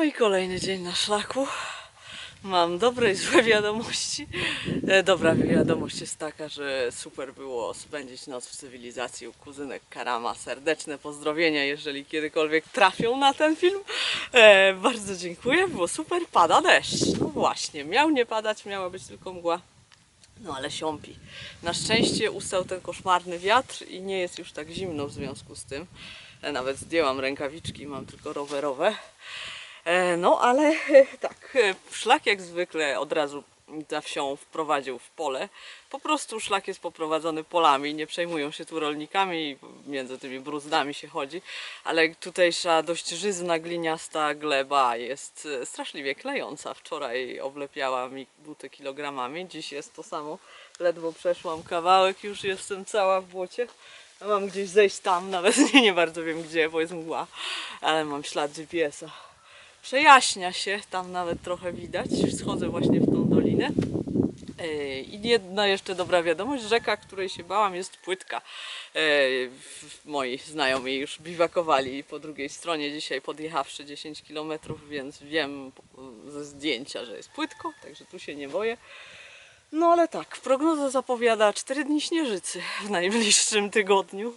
No i kolejny dzień na szlaku. Mam dobre i złe wiadomości. Dobra wiadomość jest taka, że super było spędzić noc w cywilizacji u kuzynek Karama. Serdeczne pozdrowienia, jeżeli kiedykolwiek trafią na ten film. Bardzo dziękuję, było super. Pada deszcz. No właśnie, miał nie padać, miała być tylko mgła. No ale siąpi. Na szczęście ustał ten koszmarny wiatr i nie jest już tak zimno w związku z tym. Nawet zdjęłam rękawiczki, mam tylko rowerowe. No ale tak, szlak jak zwykle od razu za wsią wprowadził w pole. Po prostu szlak jest poprowadzony polami, nie przejmują się tu rolnikami, między tymi bruzdami się chodzi, ale tutejsza dość żyzna, gliniasta gleba jest straszliwie klejąca. Wczoraj oblepiała mi buty kilogramami, dziś jest to samo. Ledwo przeszłam kawałek, już jestem cała w błocie. Mam gdzieś zejść tam, nawet nie bardzo wiem gdzie, bo jest mgła, ale mam ślad GPS-a. Przejaśnia się, tam nawet trochę widać, schodzę właśnie w tą dolinę. I jedna jeszcze dobra wiadomość, rzeka, której się bałam, jest płytka. Moi znajomi już biwakowali po drugiej stronie dzisiaj, podjechawszy 10 km, więc wiem ze zdjęcia, że jest płytko, także tu się nie boję. No ale tak, prognoza zapowiada 4 dni śnieżycy w najbliższym tygodniu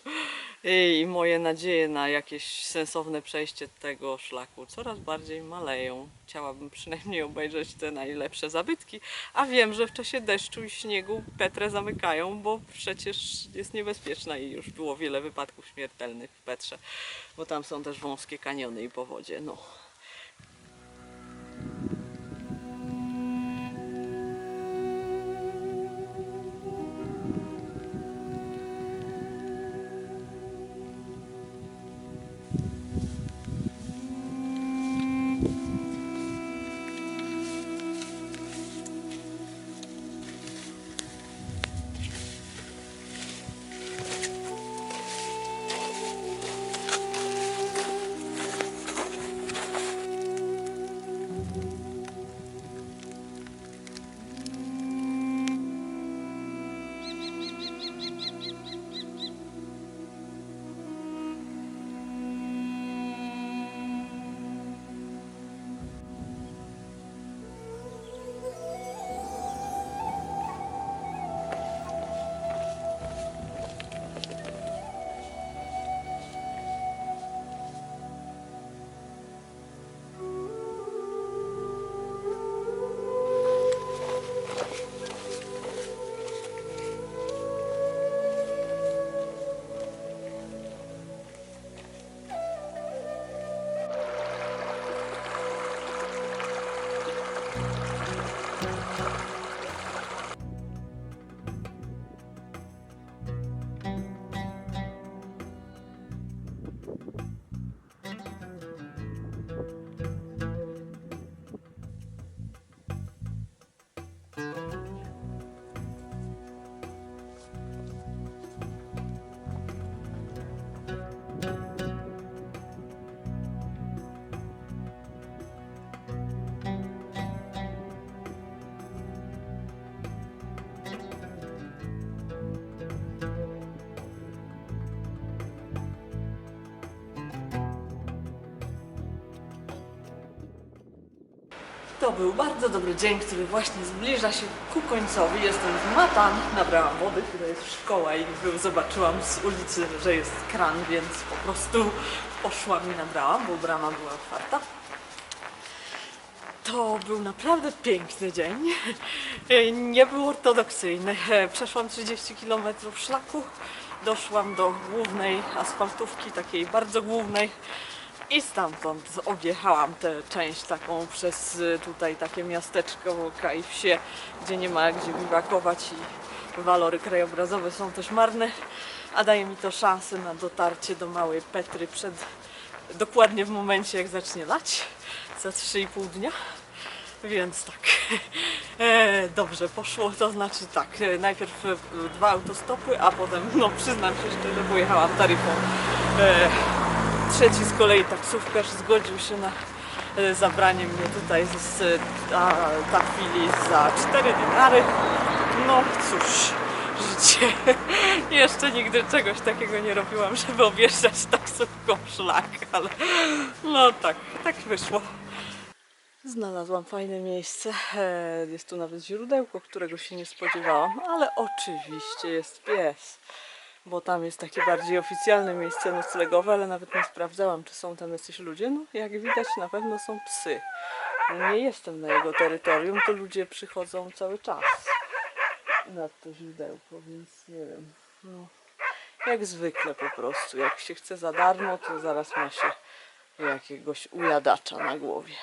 i moje nadzieje na jakieś sensowne przejście tego szlaku coraz bardziej maleją. Chciałabym przynajmniej obejrzeć te najlepsze zabytki, a wiem, że w czasie deszczu i śniegu Petrę zamykają, bo przecież jest niebezpieczna i już było wiele wypadków śmiertelnych w Petrze, bo tam są też wąskie kaniony i powodzie. No. To był bardzo dobry dzień, który właśnie zbliża się ku końcowi. Jestem zmatana, nabrałam wody, która jest szkoła i zobaczyłam z ulicy, że jest kran, więc po prostu poszłam i nabrałam, bo brama była otwarta. To był naprawdę piękny dzień. Nie był ortodoksyjny. Przeszłam 30 km szlaku, doszłam do głównej asfaltówki, takiej bardzo głównej. I stamtąd objechałam tę część taką przez tutaj takie miasteczko, kraj, wsie, gdzie nie ma gdzie biwakować i walory krajobrazowe są też marne, a daje mi to szansę na dotarcie do małej Petry dokładnie w momencie jak zacznie lać, za 3,5 dnia. Więc tak, dobrze poszło, to znaczy tak, najpierw 2 autostopy, a potem, no przyznam się szczerze, pojechałam taryfą. Trzeci z kolei taksówkarz zgodził się na zabranie mnie tutaj z Tafili za 4 dinary. No cóż, życie. Jeszcze nigdy czegoś takiego nie robiłam, żeby objeżdżać taksówką szlak, ale no tak wyszło. Znalazłam fajne miejsce. Jest tu nawet źródełko, którego się nie spodziewałam, ale oczywiście jest pies, bo tam jest takie bardziej oficjalne miejsce noclegowe, ale nawet nie sprawdzałam, czy są tam jacyś ludzie. No, jak widać, na pewno są psy. Nie jestem na jego terytorium, to ludzie przychodzą cały czas na to źródełko, więc nie wiem. No, jak zwykle po prostu. Jak się chce za darmo, to zaraz ma się jakiegoś ujadacza na głowie.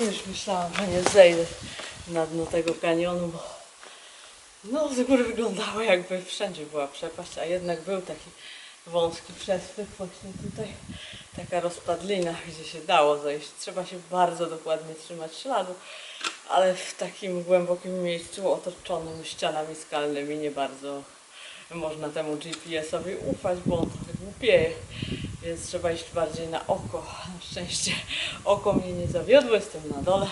Już myślałam, że nie zejdę na dno tego kanionu, bo no z góry wyglądało, jakby wszędzie była przepaść, a jednak był taki wąski przesmyk właśnie tutaj, taka rozpadlina, gdzie się dało zejść. Trzeba się bardzo dokładnie trzymać śladu, ale w takim głębokim miejscu otoczonym ścianami skalnymi nie bardzo można temu GPS-owi ufać, bo on trochę głupieje, więc trzeba iść bardziej na oko. Na szczęście oko mnie nie zawiodło, jestem na dole.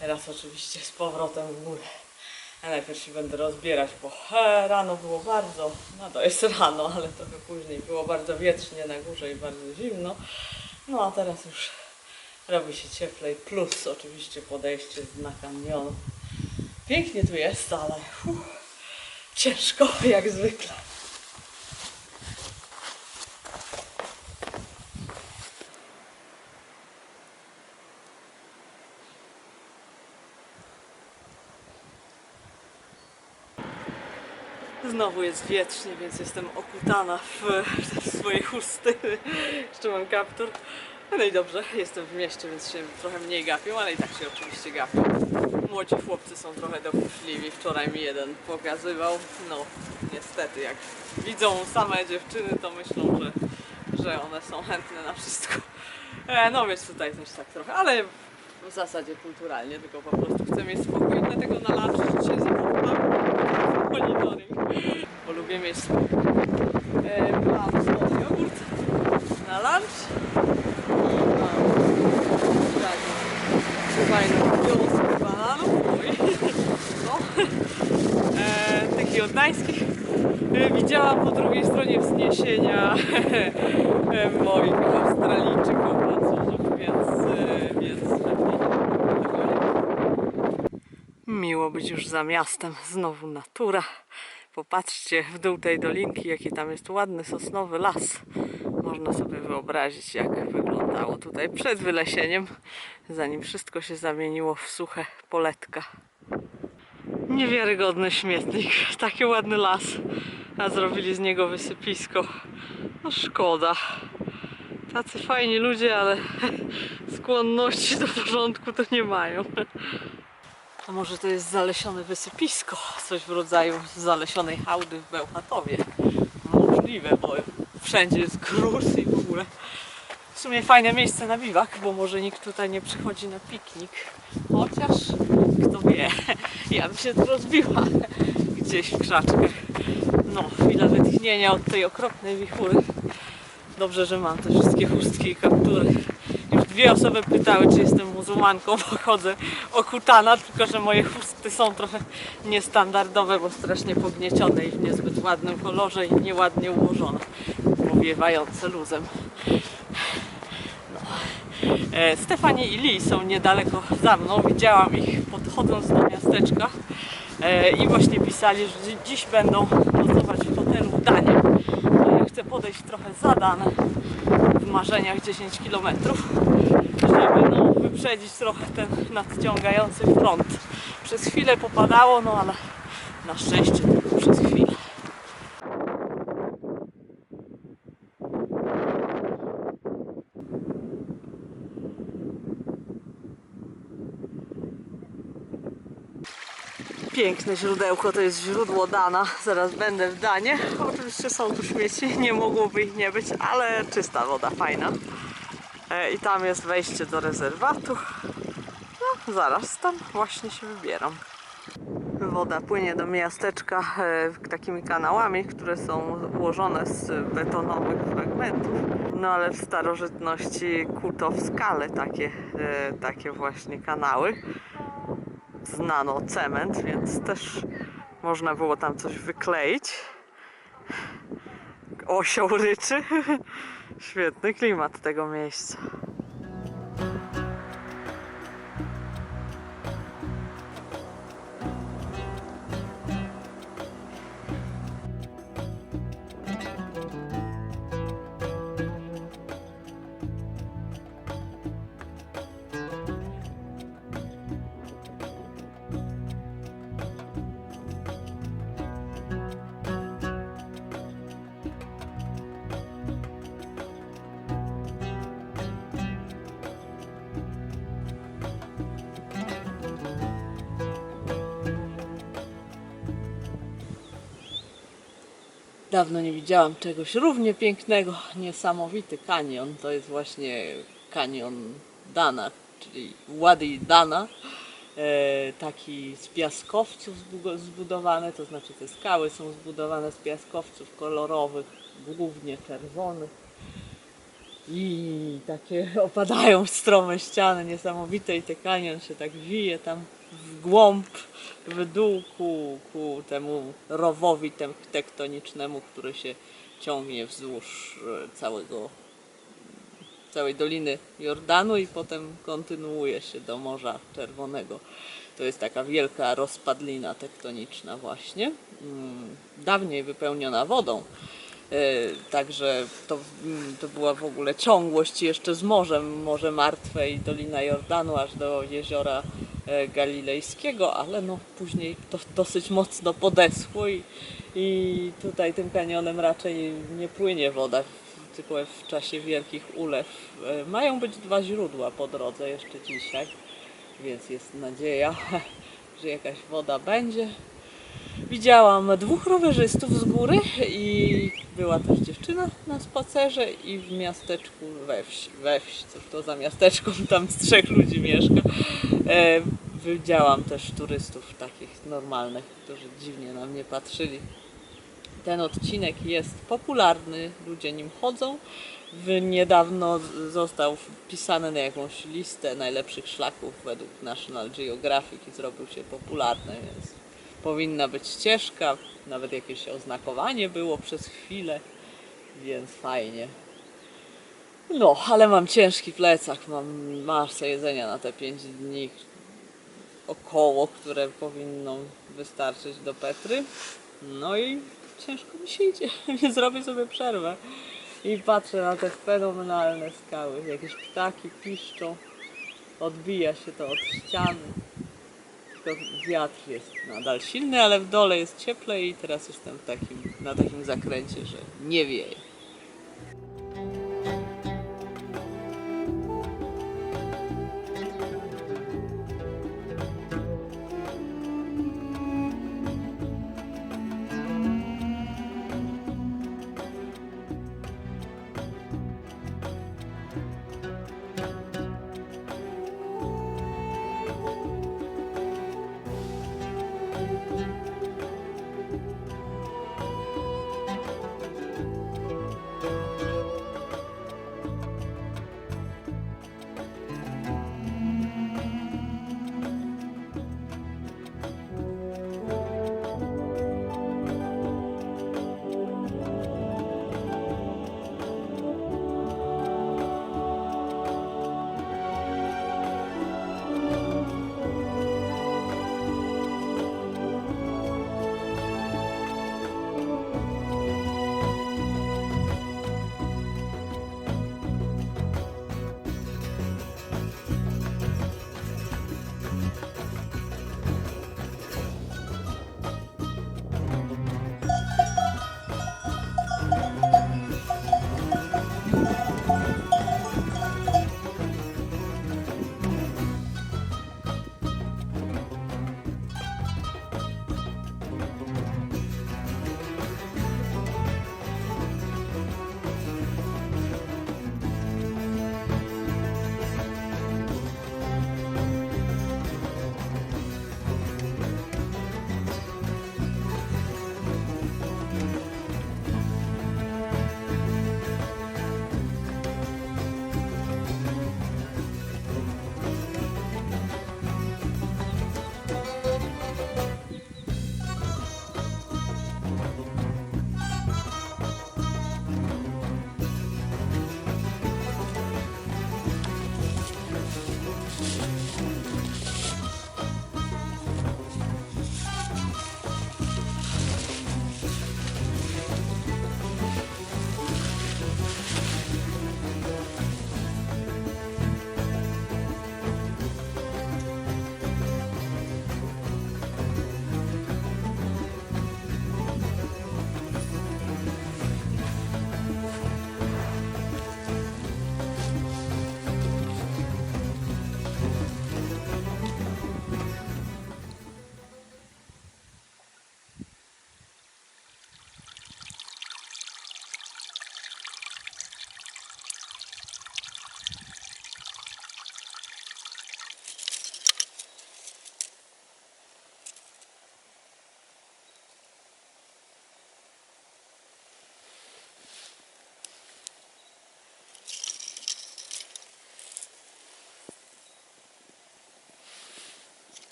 Teraz oczywiście z powrotem w górę. Ja najpierw się będę rozbierać, bo rano było bardzo, no to jest rano, ale trochę później było bardzo wietrznie na górze i bardzo zimno. No a teraz już robi się cieplej, plus oczywiście podejście z dna kanionu. Pięknie tu jest, ale ciężko jak zwykle. Znowu jest wietrznie, więc jestem okutana w swoje chusty. Jeszcze mam kaptur. No i dobrze, jestem w mieście, więc się trochę mniej gapią, ale i tak się oczywiście gapią. Młodzi chłopcy są trochę dokuczliwi. Wczoraj mi jeden pokazywał. No, niestety, jak widzą same dziewczyny, to myślą, że one są chętne na wszystko. No więc tutaj też tak trochę, ale w zasadzie kulturalnie, tylko po prostu chcę mieć spokój, dlatego na lunch dzisiaj zapomniałam monitoring, bo lubię mieć spokój. Mam słodki jogurt na lunch i mam fajną wiązkę bananów, no, takich oddańskich. Widziałam po drugiej stronie wzniesienia moich Australijczyków, Francuzów, więc lepiej. Miło być już za miastem, znowu natura. Popatrzcie w dół tej dolinki, jaki tam jest ładny sosnowy las. Można sobie wyobrazić, jak wyglądało tutaj przed wylesieniem, zanim wszystko się zamieniło w suche poletka. Niewiarygodny śmietnik, taki ładny las, a zrobili z niego wysypisko. No szkoda. Tacy fajni ludzie, ale skłonności do porządku to nie mają. A może to jest zalesione wysypisko, coś w rodzaju zalesionej hałdy w Bełchatowie. Możliwe, bo wszędzie jest gruz i w ogóle. W sumie fajne miejsce na biwak, bo może nikt tutaj nie przychodzi na piknik. Chociaż, kto wie, ja bym się tu rozbiła gdzieś w krzaczkach. No, chwila wytchnienia od tej okropnej wichury. Dobrze, że mam te wszystkie chustki i kaptury. Już 2 osoby pytały, czy jestem muzułmanką, bo chodzę okutana, tylko że moje chusty są trochę niestandardowe, bo strasznie pogniecione i w niezbyt ładnym kolorze i nieładnie ułożone, powiewające luzem. Stefanie i Lee są niedaleko za mną, widziałam ich podchodząc do miasteczka i właśnie pisali, że dziś będą nocować w hotelu w Danie. A ja chcę podejść trochę za Danę, w marzeniach 10 km, żeby wyprzedzić trochę ten nadciągający front. Przez chwilę popadało, no ale na szczęście tylko przez chwilę. Piękne źródełko, to jest źródło Dana. Zaraz będę w Danie. Oczywiście są tu śmieci, nie mogłoby ich nie być, ale czysta woda, fajna. I tam jest wejście do rezerwatu. No, zaraz tam właśnie się wybieram. Woda płynie do miasteczka takimi kanałami, które są ułożone z betonowych fragmentów. No ale w starożytności kuto w skale takie właśnie kanały. Znano cement, więc też można było tam coś wykleić. Osioł ryczy. Świetny klimat tego miejsca. Dawno nie widziałam czegoś równie pięknego. Niesamowity kanion. To jest właśnie kanion Dana, czyli Wadi Dana. Taki z piaskowców zbudowany, to znaczy te skały są zbudowane z piaskowców kolorowych, głównie czerwonych. I takie opadają strome ściany niesamowite i ten kanion się tak wije tam w głąb, w dół ku temu rowowi tektonicznemu, który się ciągnie wzdłuż całej Doliny Jordanu i potem kontynuuje się do Morza Czerwonego. To jest taka wielka rozpadlina tektoniczna właśnie, dawniej wypełniona wodą. Także to była w ogóle ciągłość jeszcze z morzem, Morze Martwe i Dolina Jordanu aż do Jeziora Galilejskiego, ale no później to dosyć mocno podeschło i tutaj tym kanionem raczej nie płynie woda, tylko w czasie wielkich ulew. Mają być 2 źródła po drodze jeszcze dzisiaj, więc jest nadzieja, że jakaś woda będzie. Widziałam 2 rowerzystów z góry i była też dziewczyna na spacerze i w miasteczku we wsi, cóż to za miasteczko, tam z 3 ludzi mieszka. Widziałam też turystów takich normalnych, którzy dziwnie na mnie patrzyli. Ten odcinek jest popularny, ludzie nim chodzą. Niedawno został wpisany na jakąś listę najlepszych szlaków według National Geographic i zrobił się popularny, więc powinna być ścieżka, nawet jakieś oznakowanie było przez chwilę, więc fajnie. No, ale mam ciężki plecak, mam masę jedzenia na te 5 dni około, które powinno wystarczyć do Petry. No i ciężko mi się idzie, więc zrobię sobie przerwę i patrzę na te fenomenalne skały. Jakieś ptaki piszczą, odbija się to od ściany. Tylko wiatr jest nadal silny, ale w dole jest cieplej i teraz jestem na takim zakręcie, że nie wieje.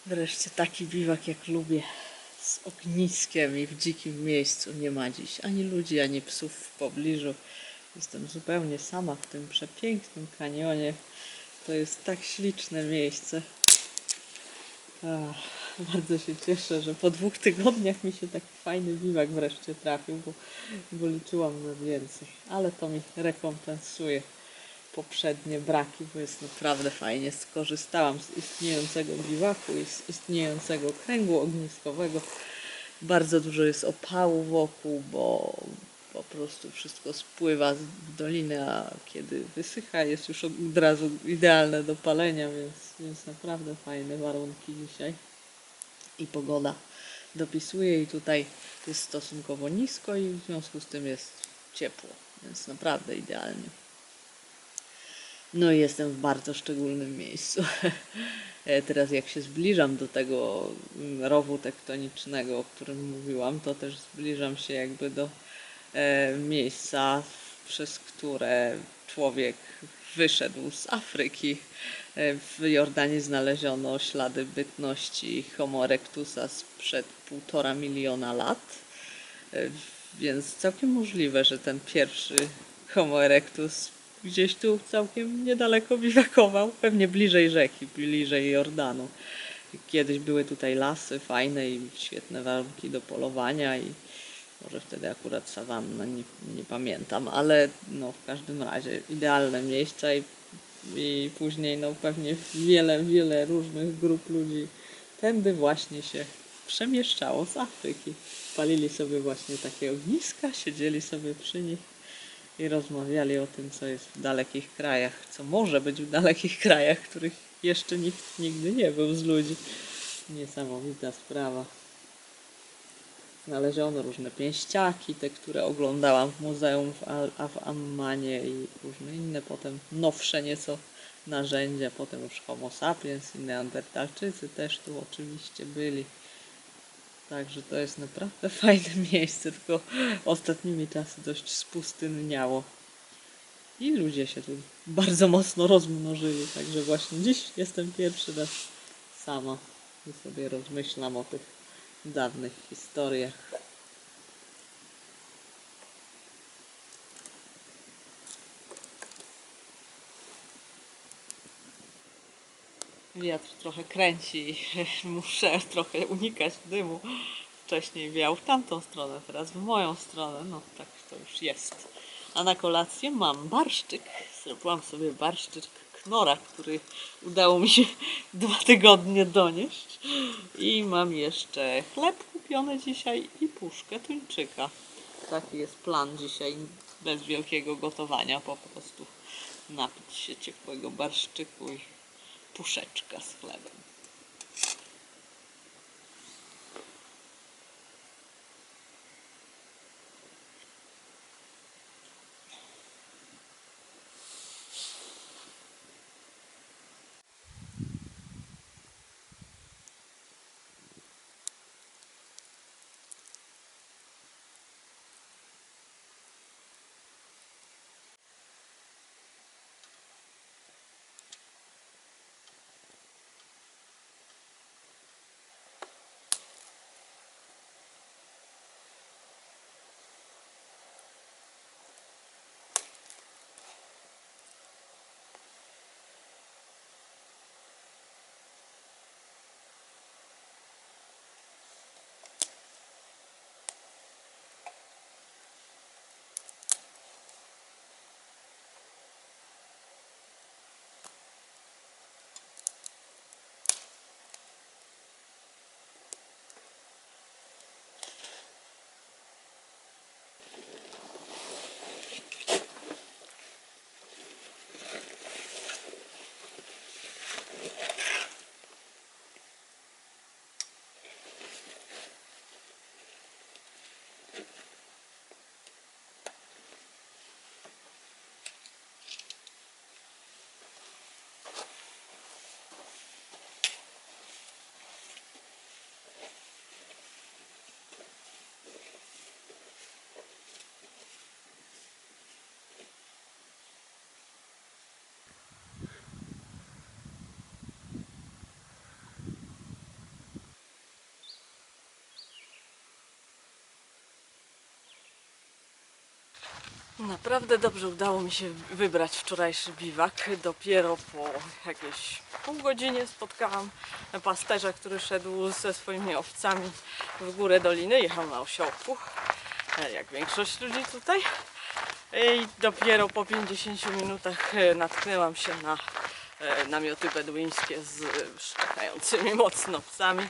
Wreszcie taki biwak jak lubię. Z ogniskiem i w dzikim miejscu. Nie ma dziś ani ludzi, ani psów w pobliżu. Jestem zupełnie sama w tym przepięknym kanionie. To jest tak śliczne miejsce. Ach, bardzo się cieszę, że po 2 tygodniach mi się taki fajny biwak wreszcie trafił, bo liczyłam na więcej. Ale to mi rekompensuje poprzednie braki, bo jest naprawdę fajnie. Skorzystałam z istniejącego biwaku i z istniejącego kręgu ogniskowego. Bardzo dużo jest opału wokół, bo po prostu wszystko spływa w dolinę, a kiedy wysycha, jest już od razu idealne do palenia, więc naprawdę fajne warunki dzisiaj. I pogoda dopisuje i tutaj jest stosunkowo nisko i w związku z tym jest ciepło, więc naprawdę idealnie. No i jestem w bardzo szczególnym miejscu. Teraz jak się zbliżam do tego rowu tektonicznego, o którym mówiłam, to też zbliżam się jakby do miejsca, przez które człowiek wyszedł z Afryki. W Jordanii znaleziono ślady bytności Homo erectusa sprzed 1,5 miliona lat. Więc całkiem możliwe, że ten pierwszy Homo erectus gdzieś tu całkiem niedaleko biwakował, pewnie bliżej rzeki, bliżej Jordanu. Kiedyś były tutaj lasy fajne i świetne warunki do polowania i może wtedy akurat sawanna, nie pamiętam, ale no w każdym razie idealne miejsca i później no pewnie wiele różnych grup ludzi tędy właśnie się przemieszczało z Afryki. Palili sobie właśnie takie ogniska, siedzieli sobie przy nich i rozmawiali o tym, co jest w dalekich krajach, co może być w dalekich krajach, których jeszcze nikt nigdy nie był z ludzi. Niesamowita sprawa. Znaleziono różne pięściaki, te, które oglądałam w muzeum w Ammanie i różne inne, potem nowsze nieco narzędzia, potem już Homo sapiens i neandertalczycy też tu oczywiście byli. Także to jest naprawdę fajne miejsce, tylko ostatnimi czasy dość spustynniało. I ludzie się tu bardzo mocno rozmnożyli, także właśnie dziś jestem pierwszy raz sama i sobie rozmyślam o tych dawnych historiach. Wiatr trochę kręci, muszę trochę unikać dymu. Wcześniej wiał w tamtą stronę, teraz w moją stronę, no tak to już jest. A na kolację mam barszczyk. Zrobiłam sobie barszczyk knora, który udało mi się 2 tygodnie donieść. I mam jeszcze chleb kupiony dzisiaj i puszkę tuńczyka. Taki jest plan dzisiaj, bez wielkiego gotowania, po prostu napić się ciepłego barszczyku i puszeczka z chlebem. Naprawdę dobrze udało mi się wybrać wczorajszy biwak. Dopiero po jakieś pół godzinie spotkałam pasterza, który szedł ze swoimi owcami w górę doliny. Jechał na osiołku, jak większość ludzi tutaj. I dopiero po 50 minutach natknęłam się na namioty beduińskie z szczekającymi mocno psami,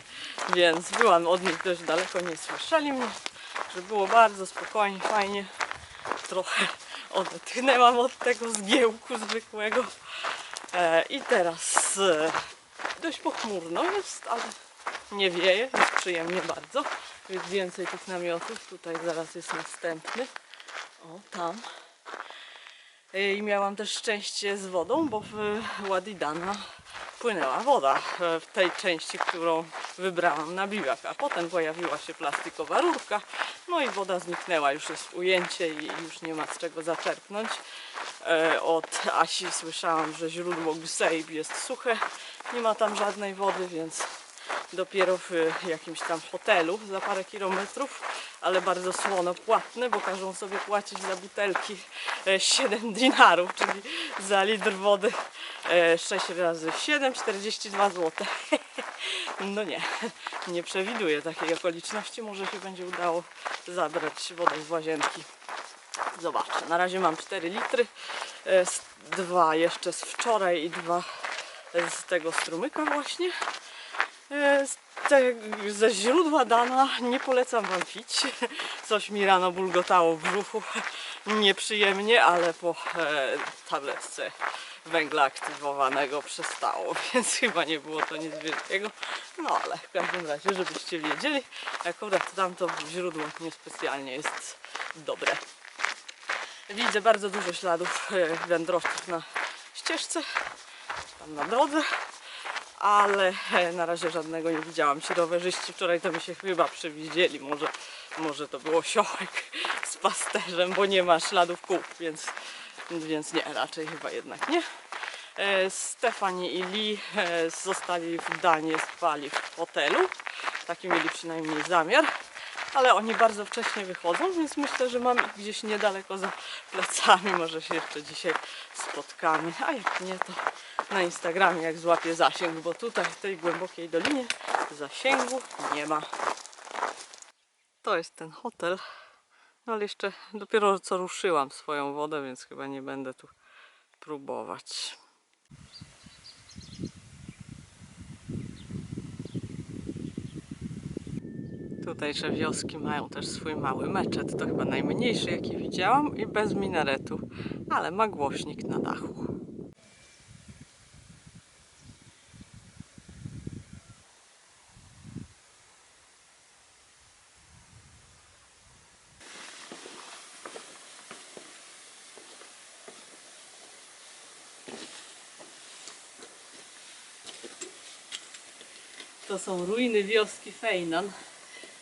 więc byłam od nich dość daleko, nie słyszeli mnie, że było bardzo spokojnie, fajnie. Trochę odetchnęłam od tego zgiełku zwykłego. I teraz dość pochmurno jest, ale nie wieje, jest przyjemnie bardzo. Jest więcej tych namiotów, tutaj zaraz jest następny. O, tam. I miałam też szczęście z wodą, bo w Wadi Dana płynęła woda w tej części, którą wybrałam na biwak, a potem pojawiła się plastikowa rurka, no i woda zniknęła, już jest ujęcie i już nie ma z czego zaczerpnąć. Od Asi słyszałam, że źródło Guseib jest suche, nie ma tam żadnej wody, więc dopiero w jakimś tam hotelu za parę kilometrów, ale bardzo słono płatne, bo każą sobie płacić za butelki 7 dinarów, czyli za litr wody 6 razy 7, 42 zł. No nie przewiduję takiej okoliczności, może się będzie udało zabrać wodę z łazienki. Zobaczę, na razie mam 4 litry, 2 jeszcze z wczoraj i 2 z tego strumyka właśnie. Ze źródła Dana nie polecam wam pić. Coś mi rano bulgotało w brzuchu. Nieprzyjemnie, ale po tabletce węgla aktywowanego przestało, więc chyba nie było to nic wielkiego. No ale w każdym razie, żebyście wiedzieli, akurat tamto źródło niespecjalnie jest dobre. Widzę bardzo dużo śladów wędrowców na ścieżce, tam na drodze. Ale na razie żadnego nie widziałam. Ci rowerzyści wczoraj to mi się chyba przewidzieli. Może to było osiołek z pasterzem, bo nie ma śladów kół, więc nie, raczej chyba jednak nie. Stefanie i Lee zostali w Danii, spali w hotelu. Taki mieli przynajmniej zamiar. Ale oni bardzo wcześnie wychodzą, więc myślę, że mam ich gdzieś niedaleko za plecami. Może się jeszcze dzisiaj spotkamy, a jak nie, to na Instagramie, jak złapię zasięg, bo tutaj w tej głębokiej dolinie zasięgu nie ma. To jest ten hotel, no ale jeszcze dopiero co ruszyłam swoją wodę, więc chyba nie będę tu próbować. Tutejsze wioski mają też swój mały meczet, to chyba najmniejszy jaki widziałam i bez minaretu, ale ma głośnik na dachu. To są ruiny wioski Fejnan.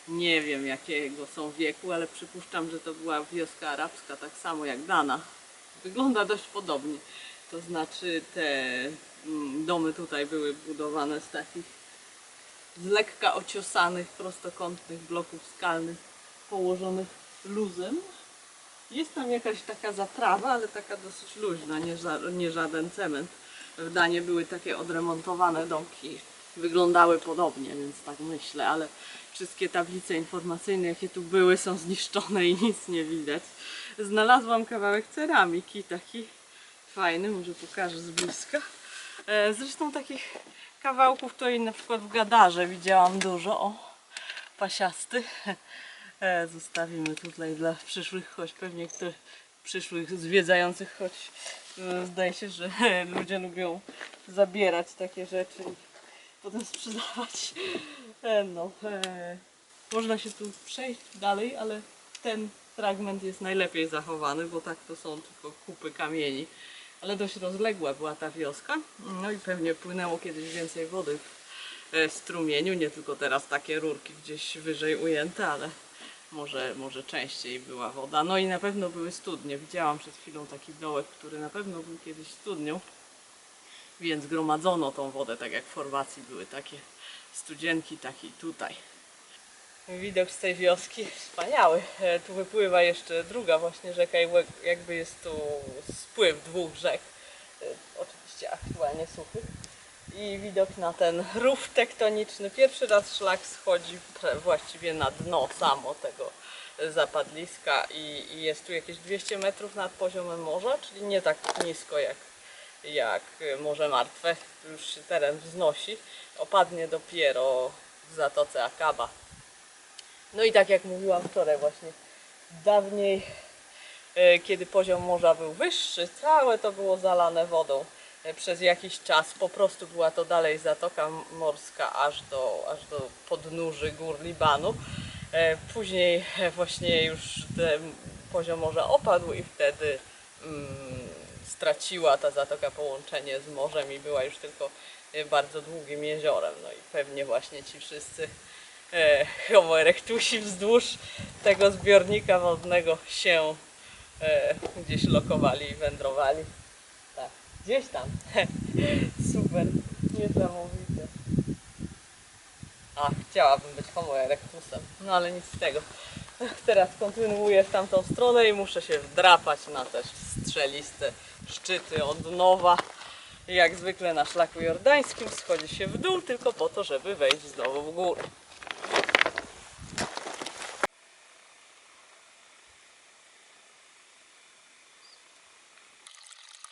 Nie wiem jakiego są wieku, ale przypuszczam, że to była wioska arabska, tak samo jak Dana. Wygląda dość podobnie. To znaczy te domy tutaj były budowane z takich z lekka ociosanych, prostokątnych bloków skalnych położonych luzem. Jest tam jakaś taka zaprawa, ale taka dosyć luźna, nie żaden cement. W Danii były takie odremontowane domki, wyglądały podobnie, więc tak myślę, ale wszystkie tablice informacyjne, jakie tu były, są zniszczone i nic nie widać. Znalazłam kawałek ceramiki, taki fajny, może pokażę z bliska. Zresztą takich kawałków to i na przykład w Gadarze widziałam dużo. O, pasiasty. Zostawimy tutaj dla przyszłych, choć pewnie przyszłych zwiedzających, choć zdaje się, że ludzie lubią zabierać takie rzeczy i potem sprzedawać. Można się tu przejść dalej, ale ten fragment jest najlepiej zachowany, bo tak to są tylko kupy kamieni. Ale dość rozległa była ta wioska, no i pewnie płynęło kiedyś więcej wody w strumieniu, nie tylko teraz takie rurki gdzieś wyżej ujęte, ale może częściej była woda. No i na pewno były studnie. Widziałam przed chwilą taki dołek, który na pewno był kiedyś studnią, więc gromadzono tą wodę, tak jak w Chorwacji były takie studzienki, tak i tutaj. Widok z tej wioski wspaniały. Tu wypływa jeszcze druga właśnie rzeka i jakby jest tu spływ dwóch rzek. Oczywiście aktualnie suchych. I widok na ten rów tektoniczny. Pierwszy raz szlak schodzi właściwie na dno samo tego zapadliska i jest tu jakieś 200 metrów nad poziomem morza, czyli nie tak nisko jak Morze Martwe. Już się teren wznosi. Opadnie dopiero w Zatoce Akaba. No i tak jak mówiłam wczoraj właśnie, dawniej, kiedy poziom morza był wyższy, całe to było zalane wodą. Przez jakiś czas po prostu była to dalej Zatoka Morska aż do podnóży gór Libanu. Później właśnie już ten poziom morza opadł i wtedy straciła ta zatoka połączenie z morzem i była już tylko bardzo długim jeziorem. No i pewnie właśnie ci wszyscy Homo erectusi wzdłuż tego zbiornika wodnego się gdzieś lokowali i wędrowali. Tak, gdzieś tam. Super, niesamowite. A, chciałabym być Homo erectusem, no ale nic z tego. Teraz kontynuuję w tamtą stronę i muszę się wdrapać na te strzeliste szczyty od nowa. Jak zwykle na szlaku jordańskim schodzi się w dół tylko po to, żeby wejść znowu w górę.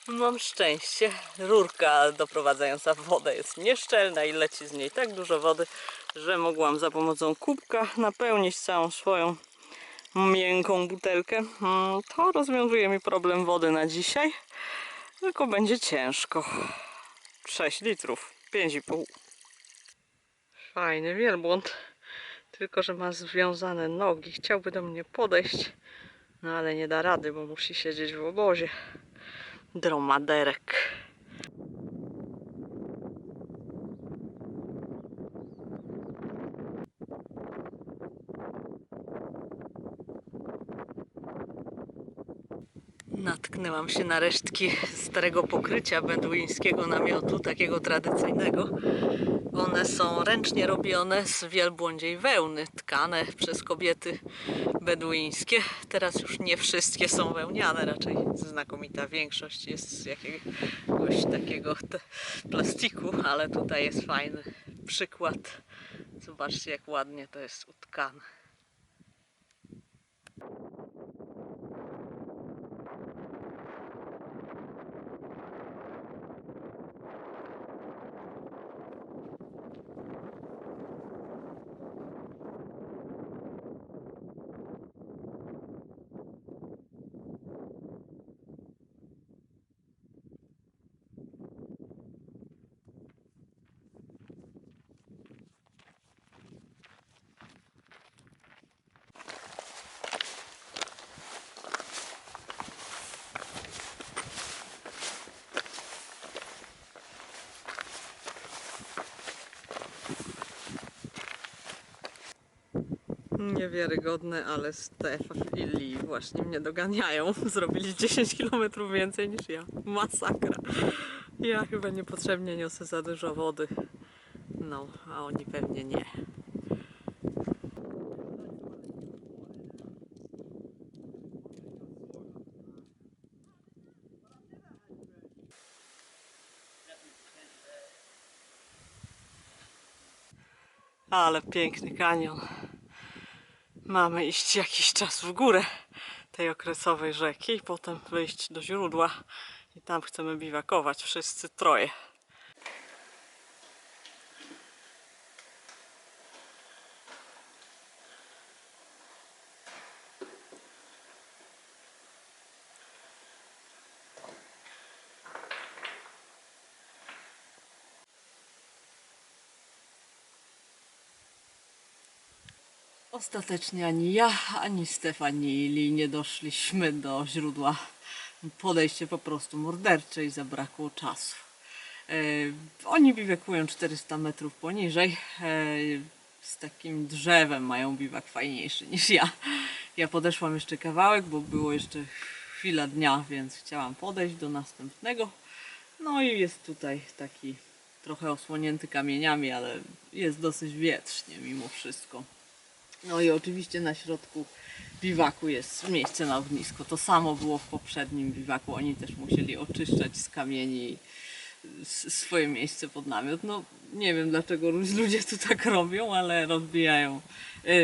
Mam szczęście, rurka doprowadzająca wodę jest nieszczelna i leci z niej tak dużo wody, że mogłam za pomocą kubka napełnić całą swoją miękką butelkę. To rozwiązuje mi problem wody na dzisiaj, tylko będzie ciężko. 6 litrów, 5,5. Fajny wielbłąd, tylko że ma związane nogi. Chciałby do mnie podejść, no ale nie da rady, bo musi siedzieć w obozie. Dromaderek. Natknęłam się na resztki starego pokrycia beduińskiego namiotu, takiego tradycyjnego. One są ręcznie robione z wielbłądziej wełny, tkane przez kobiety beduińskie. Teraz już nie wszystkie są wełniane, raczej znakomita większość jest z jakiegoś takiego plastiku, ale tutaj jest fajny przykład. Zobaczcie, jak ładnie to jest utkane. Niewiarygodne, ale Stef i Lee właśnie mnie doganiają. Zrobili 10 km więcej niż ja. Masakra. Ja chyba niepotrzebnie niosę za dużo wody. No, a oni pewnie nie. Ale piękny kanion. Mamy iść jakiś czas w górę tej okresowej rzeki i potem wyjść do źródła i tam chcemy biwakować wszyscy troje. Ostatecznie ani ja, ani Stefani Lee nie doszliśmy do źródła. Podejście po prostu mordercze i zabrakło czasu. Oni biwakują 400 metrów poniżej. Z takim drzewem mają biwak fajniejszy niż ja. Ja podeszłam jeszcze kawałek, bo było jeszcze chwila dnia, więc chciałam podejść do następnego. No i jest tutaj taki trochę osłonięty kamieniami, ale jest dosyć wietrznie mimo wszystko. No i oczywiście na środku biwaku jest miejsce na ognisko. To samo było w poprzednim biwaku. Oni też musieli oczyszczać z kamieni swoje miejsce pod namiot. No nie wiem dlaczego ludzie tu tak robią, ale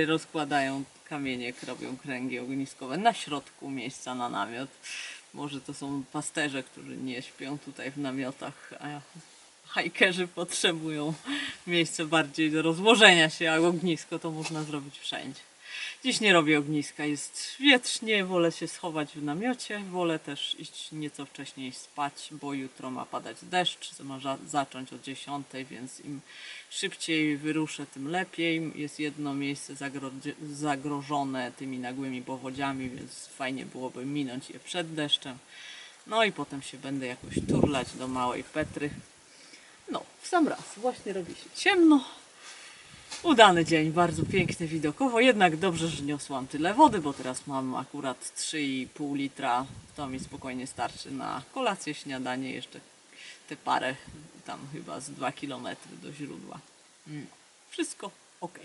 rozkładają kamienie, robią kręgi ogniskowe na środku miejsca na namiot. Może to są pasterze, którzy nie śpią tutaj w namiotach, a hajkerzy potrzebują miejsca bardziej do rozłożenia się, a ognisko to można zrobić wszędzie. Dziś nie robię ogniska, jest wietrznie, wolę się schować w namiocie, wolę też iść nieco wcześniej spać, bo jutro ma padać deszcz, ma zacząć o 10, więc im szybciej wyruszę, tym lepiej. Jest jedno miejsce zagrożone tymi nagłymi powodziami, więc fajnie byłoby minąć je przed deszczem. No i potem się będę jakoś turlać do małej Petry. No, w sam raz, właśnie robi się ciemno. Udany dzień, bardzo piękny widokowo, jednak dobrze, że niosłam tyle wody, bo teraz mam akurat 3,5 litra. To mi spokojnie starczy na kolację, śniadanie, jeszcze te parę, tam chyba z 2 km do źródła. Wszystko ok.